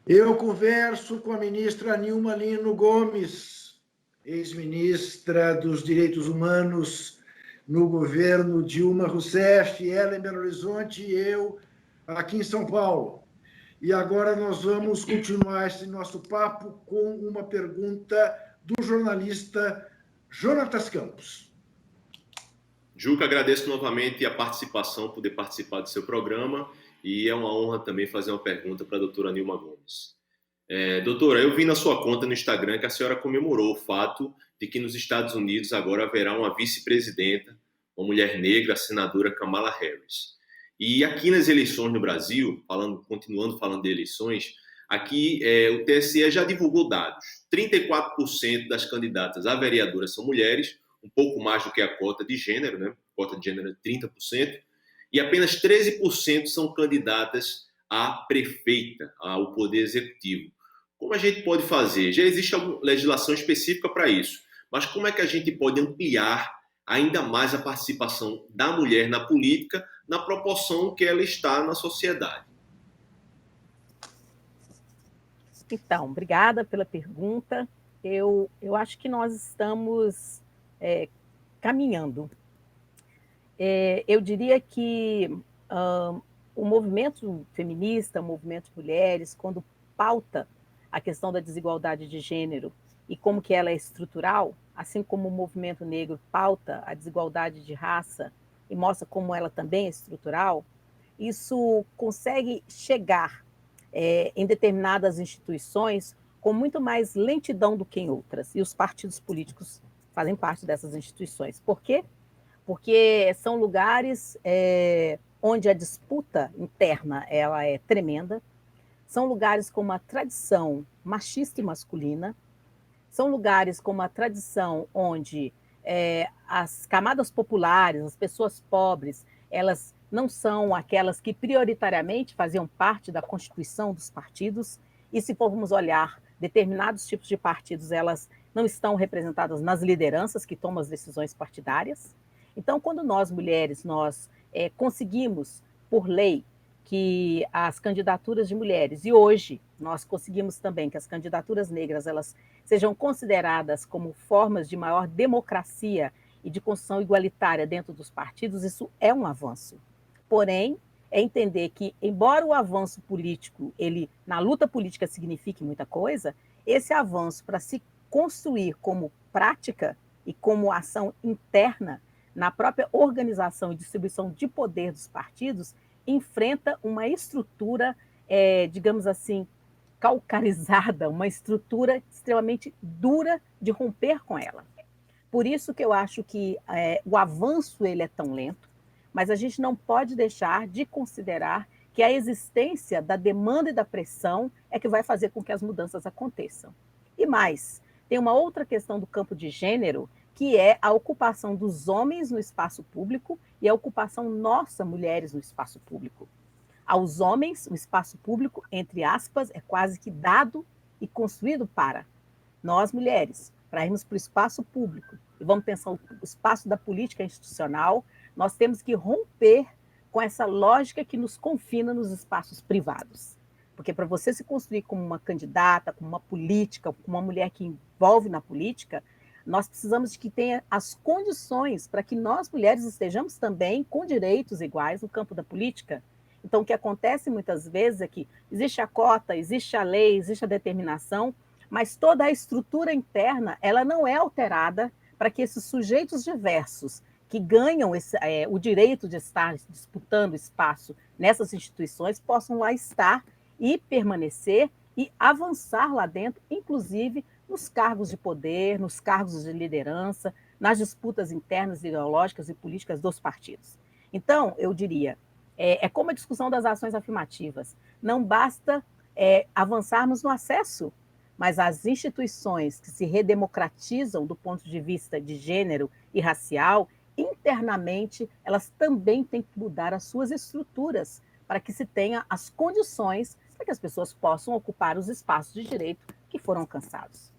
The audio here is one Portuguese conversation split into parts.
Eu converso com a ministra Nilma Lino Gomes, ex-ministra dos Direitos Humanos no governo Dilma Rousseff, ela em Belo Horizonte e eu aqui em São Paulo. E agora nós vamos continuar esse nosso papo com uma pergunta do jornalista Jonatas Campos. Juca, agradeço novamente a participação, poder participar do seu programa, e é uma honra também fazer uma pergunta para a doutora Nilma Gomes. Doutora, eu vi na sua conta no Instagram que a senhora comemorou o fato de que nos Estados Unidos agora haverá uma vice-presidenta, uma mulher negra, a senadora Kamala Harris. E aqui nas eleições no Brasil, continuando falando de eleições, aqui o TSE já divulgou dados. 34% das candidatas a vereadoras são mulheres, um pouco mais do que a cota de gênero, né? A cota de gênero é 30%, e apenas 13% são candidatas a prefeita, ao poder executivo. Como a gente pode fazer? Já existe alguma legislação específica para isso, mas como é que a gente pode ampliar ainda mais a participação da mulher na política, na proporção que ela está na sociedade? Então, obrigada pela pergunta. Eu acho que nós estamos caminhando. Eu diria que o movimento feminista, o movimento de mulheres, quando pauta a questão da desigualdade de gênero e como que ela é estrutural, assim como o movimento negro pauta a desigualdade de raça e mostra como ela também é estrutural, isso consegue chegar em determinadas instituições com muito mais lentidão do que em outras. E os partidos políticos fazem parte dessas instituições. Por quê? Porque são lugares onde a disputa interna ela é tremenda, são lugares com uma tradição machista e masculina, são lugares com uma tradição onde as camadas populares, as pessoas pobres, elas não são aquelas que prioritariamente faziam parte da constituição dos partidos, e se formos olhar determinados tipos de partidos, elas não estão representadas nas lideranças que tomam as decisões partidárias. Então, quando nós, mulheres, nós conseguimos, por lei, que as candidaturas de mulheres, e hoje nós conseguimos também que as candidaturas negras elas sejam consideradas como formas de maior democracia e de construção igualitária dentro dos partidos, isso é um avanço. Porém, é entender que, embora o avanço político, ele na luta política signifique muita coisa, esse avanço para se construir como prática e como ação interna na própria organização e distribuição de poder dos partidos, enfrenta uma estrutura, digamos assim, calcarizada, uma estrutura extremamente dura de romper com ela. Por isso que eu acho que o avanço ele é tão lento, mas a gente não pode deixar de considerar que a existência da demanda e da pressão é que vai fazer com que as mudanças aconteçam. E mais, tem uma outra questão do campo de gênero, que é a ocupação dos homens no espaço público e a ocupação nossa, mulheres, no espaço público. Aos homens, o espaço público, entre aspas, é quase que dado e construído para nós, mulheres, para irmos para o espaço público e vamos pensar o espaço da política institucional, nós temos que romper com essa lógica que nos confina nos espaços privados. Porque para você se construir como uma candidata, como uma política, como uma mulher que envolve na política, nós precisamos de que tenha as condições para que nós, mulheres, estejamos também com direitos iguais no campo da política. Então, o que acontece muitas vezes é que existe a cota, existe a lei, existe a determinação, mas toda a estrutura interna ela não é alterada para que esses sujeitos diversos que ganham o direito de estar disputando espaço nessas instituições possam lá estar e permanecer e avançar lá dentro, inclusive nos cargos de poder, nos cargos de liderança, nas disputas internas, ideológicas e políticas dos partidos. Então, eu diria, é como a discussão das ações afirmativas. Não basta avançarmos no acesso, mas as instituições que se redemocratizam do ponto de vista de gênero e racial, internamente, elas também têm que mudar as suas estruturas para que se tenha as condições para que as pessoas possam ocupar os espaços de direito que foram alcançados.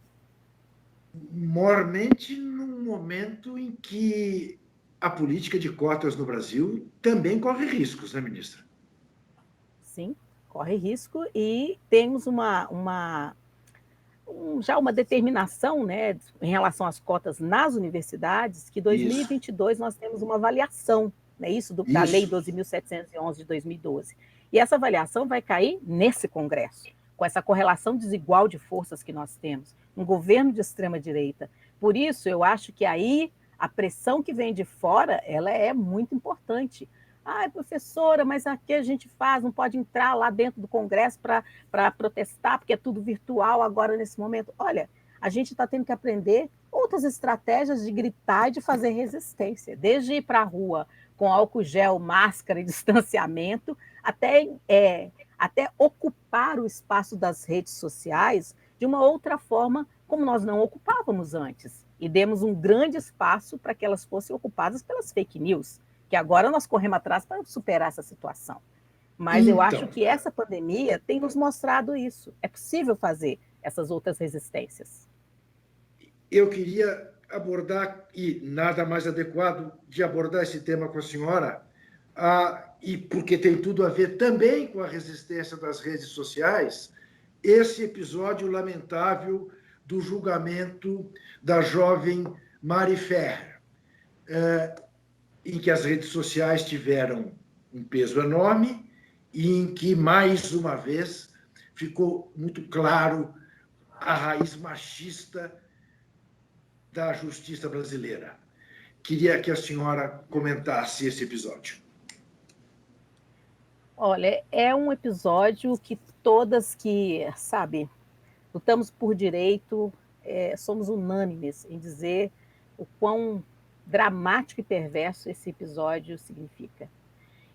Mormente num momento em que a política de cotas no Brasil também corre riscos, né, ministra? Sim, corre risco, e temos já uma determinação, né, em relação às cotas nas universidades, que em 2022 nós temos uma avaliação, né, da Lei 12.711 de 2012. E essa avaliação vai cair nesse Congresso, com essa correlação desigual de forças que nós temos, um governo de extrema-direita. Por isso, eu acho que aí a pressão que vem de fora, ela é muito importante. Ah, professora, mas aqui a gente faz, não pode entrar lá dentro do Congresso para protestar, porque é tudo virtual agora nesse momento. Olha, a gente está tendo que aprender outras estratégias de gritar e de fazer resistência, desde ir para a rua com álcool gel, máscara e distanciamento, até ocupar o espaço das redes sociais de uma outra forma, como nós não ocupávamos antes. E demos um grande espaço para que elas fossem ocupadas pelas fake news, que agora nós corremos atrás para superar essa situação. Mas eu acho que essa pandemia tem nos mostrado isso. É possível fazer essas outras resistências. Eu queria abordar, e nada mais adequado de abordar esse tema com a senhora, e porque tem tudo a ver também com a resistência das redes sociais, esse episódio lamentável do julgamento da jovem Mari Ferrer, em que as redes sociais tiveram um peso enorme e em que, mais uma vez, ficou muito claro a raiz machista da justiça brasileira. Queria que a senhora comentasse esse episódio. Olha, é um episódio que todas que, lutamos por direito, somos unânimes em dizer o quão dramático e perverso esse episódio significa.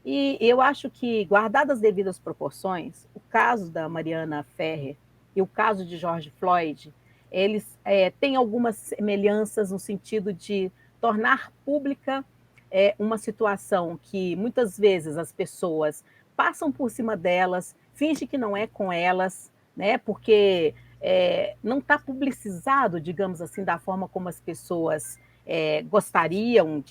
E eu acho que, guardadas as devidas proporções, o caso da Mariana Ferrer e o caso de George Floyd, eles têm algumas semelhanças no sentido de tornar pública uma situação que muitas vezes as pessoas passam por cima delas, fingem que não é com elas, né? Porque não está publicizado, digamos assim, da forma como as pessoas gostariam